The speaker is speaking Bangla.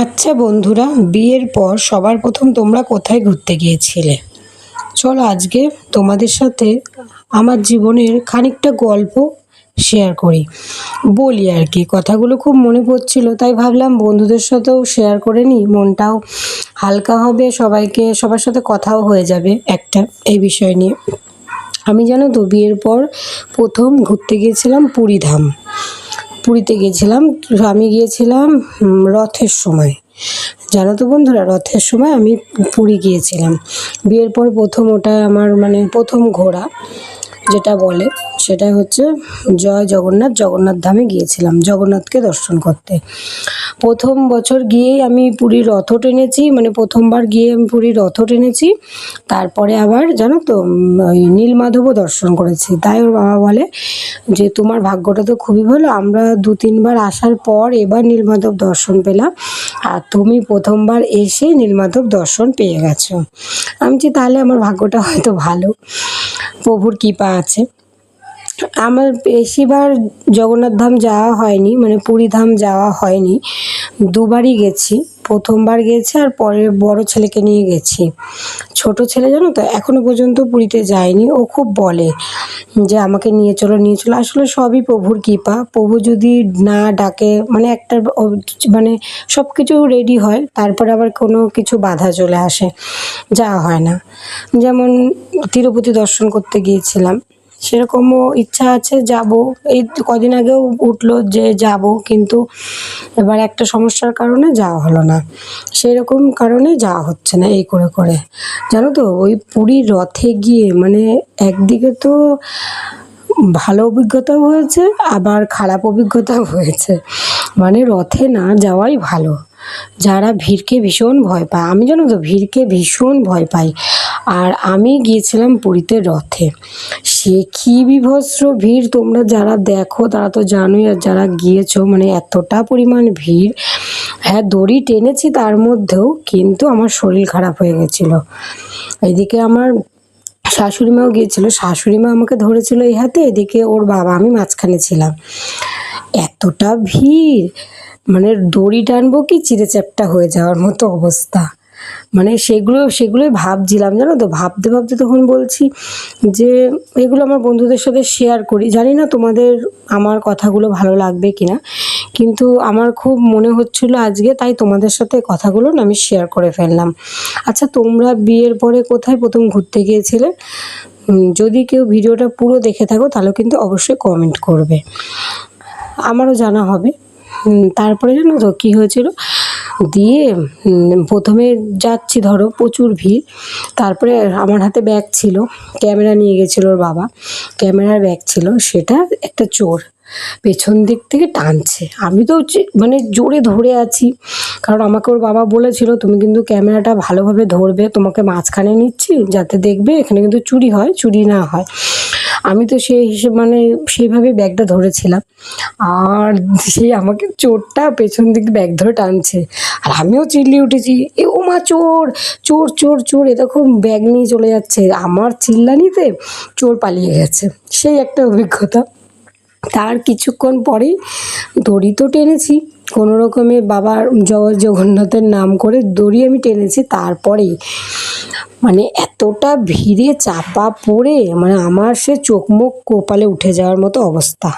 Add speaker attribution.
Speaker 1: আচ্ছা বন্ধুরা, বিয়ের পর সবার প্রথম তোমরা কোথায় ঘুরতে গিয়েছিলে? চলো আজকে তোমাদের সাথে আমার জীবনের খানিকটা গল্প শেয়ার করি, বলি আর কি। কথাগুলো খুব মনে পড়ছিল, তাই ভাবলাম বন্ধুদের সাথেও শেয়ার করে নিই, মনটাও হালকা হবে, সবার সাথে কথাও হয়ে যাবে একটা এই বিষয় নিয়ে। আমি জানো তো, বিয়ের পর প্রথম ঘুরতে গিয়েছিলাম পুরীধাম। পুরীতে গিয়েছিলাম। আমি গিয়েছিলাম রথের সময়। জানো তো বন্ধুরা, রথের সময় আমি পুরী গিয়েছিলাম। বিয়ের পর প্রথম ওটা আমার প্রথম ঘোরা, যেটা বলে সেটা হচ্ছে জয় জগন্নাথ, জগন্নাথ ধামে গিয়েছিলাম জগন্নাথকে দর্শন করতে। প্রথম বছর গিয়েই আমি পুরীর রথও টেনেছি, প্রথমবার গিয়ে আমি পুরীর রথও টেনেছি। তারপরে আবার জানো তো ওই নীলমাধবও দর্শন করেছি। তাই ওর বাবা বলে যে তোমার ভাগ্যটা তো খুবই ভালো, আমরা 2-3বার আসার পর এবার নীলমাধব দর্শন পেলাম, আর তুমি প্রথমবার এসে নীলমাধব দর্শন পেয়ে গেছো। আমি যে তাহলে আমার ভাগ্যটা হয়তো ভালো, প্রভুর কৃপা আছে। আমার বেশিবার জগন্নাথ ধাম যাওয়া হয়নি, পুরী ধাম যাওয়া হয়নি। দুবারই গেছি। প্রথমবার গেছি আর পরে বড় ছেলেকে নিয়ে গেছি। ছোট ছেলে জানো তো এখনো পর্যন্ত পুরীতে যায়নি। ও খুব বলে যে আমাকে নিয়ে চলো নিয়ে চলো। আসলে সবই প্রভুর কৃপা। প্রভু যদি না ডাকে সব কিছু রেডি হয়, তারপরে আবার কোনো কিছু বাধা চলে আসে, যাওয়া হয় না। যেমন তিরুপতি দর্শন করতে গিয়েছিলাম, সেরকমও ইচ্ছা আছে যাব। এই কদিন আগেও উঠলো যে যাব, কিন্তু এবার একটা সমস্যার কারণে যাওয়া হলো না। সেই রকম কারণে যাওয়া হচ্ছে না এই করে করে। জানো তো ওই পুরীর রথে গিয়ে একদিকে তো ভালো অভিজ্ঞতাও হয়েছে, আবার খারাপ অভিজ্ঞতাও হয়েছে। রথে না যাওয়াই ভালো। যারা ভিড়কে ভীষণ ভয় পায়, আমি জানো তো ভিড়কে ভীষণ ভয় পাই। আর আমি গিয়েছিলাম পুরীতে রথে। সে কি বিভৎস ভিড়! তোমরা যারা দেখো তারা তো জানোই, আর যারা গিয়েছো এতটা পরিমাণ ভিড়। হ্যাঁ, দড়ি টেনেছি তার মধ্যেও, কিন্তু আমার শরীর খারাপ হয়ে গেছিলো। এদিকে আমার শাশুড়ি মাও গিয়েছিল, শাশুড়ি মা আমাকে ধরেছিল এই হাতে, এদিকে ওর বাবা, আমি মাঝখানে ছিলাম। এতটা ভিড়, দড়ি টানবো কি চিঁড়ে চ্যাপ্টা হয়ে যাওয়ার মতো অবস্থা। সেগুলোই ভাবছিলাম, জানো তো ভাবতে ভাবতে তখন বলছি যে এগুলো আমার বন্ধুদের সাথে শেয়ার করি। জানি না তোমাদের আমার কথাগুলো ভালো লাগবে কিনা, কিন্তু আমার খুব মনে হচ্ছিল আজকে, তাই তোমাদের সাথে কথাগুলো না আমি শেয়ার করে ফেললাম। আচ্ছা, তোমরা বিয়ের পরে কোথায় প্রথম ঘুরতে গিয়েছিলে? যদি কেউ ভিডিওটা পুরো দেখে থাকো তাহলে কিন্তু অবশ্যই কমেন্ট করবে, আমারও জানা হবে। তারপরে জানো তো কী হয়েছিল, দিয়ে প্রথমে যাচ্ছি, ধরো প্রচুর ভিড়। তারপরে আমার হাতে ব্যাগ ছিল, ক্যামেরা নিয়ে গেছিলো ওর বাবা, ক্যামেরার ব্যাগ ছিল, সেটা একটা চোর পেছন দিক থেকে টানছে। আমি তো জোরে ধরে আছি, কারণ আমাকে ওর বাবা বলেছিল তুমি কিন্তু ক্যামেরাটা ভালোভাবে ধরবে, তোমাকে মাঝখানে নিচ্ছি যাতে দেখবে এখানে কিন্তু চুরি হয়, চুরি না হয়। আমি তো সেই হিসেবে সেইভাবে ব্যাগটা ধরেছিলাম, আর সেই আমাকে চোরটা পেছন দিকে ব্যাগ ধরে টানছে, আর আমিও চিল্লিয়ে উঠেছি, এ ও মা, চোর চোর চোর চোর! এ দেখো ব্যাগ নিয়ে চলে যাচ্ছে। আমার চিল্লানিতে চোর পালিয়ে গেছে। সেই একটা অভিজ্ঞতা। তার কিছুক্ষণ পরেই দড়ি তো টেনেছি কোনো রকমে, বাবার জগন্নাথের নাম করে দড়ি আমি টেনেছি। তারপরেই এতটা ভিড়ে চাপা পড়ে আমার সে চোখ মুখ কপালে উঠে যাওয়ার মতো অবস্থা।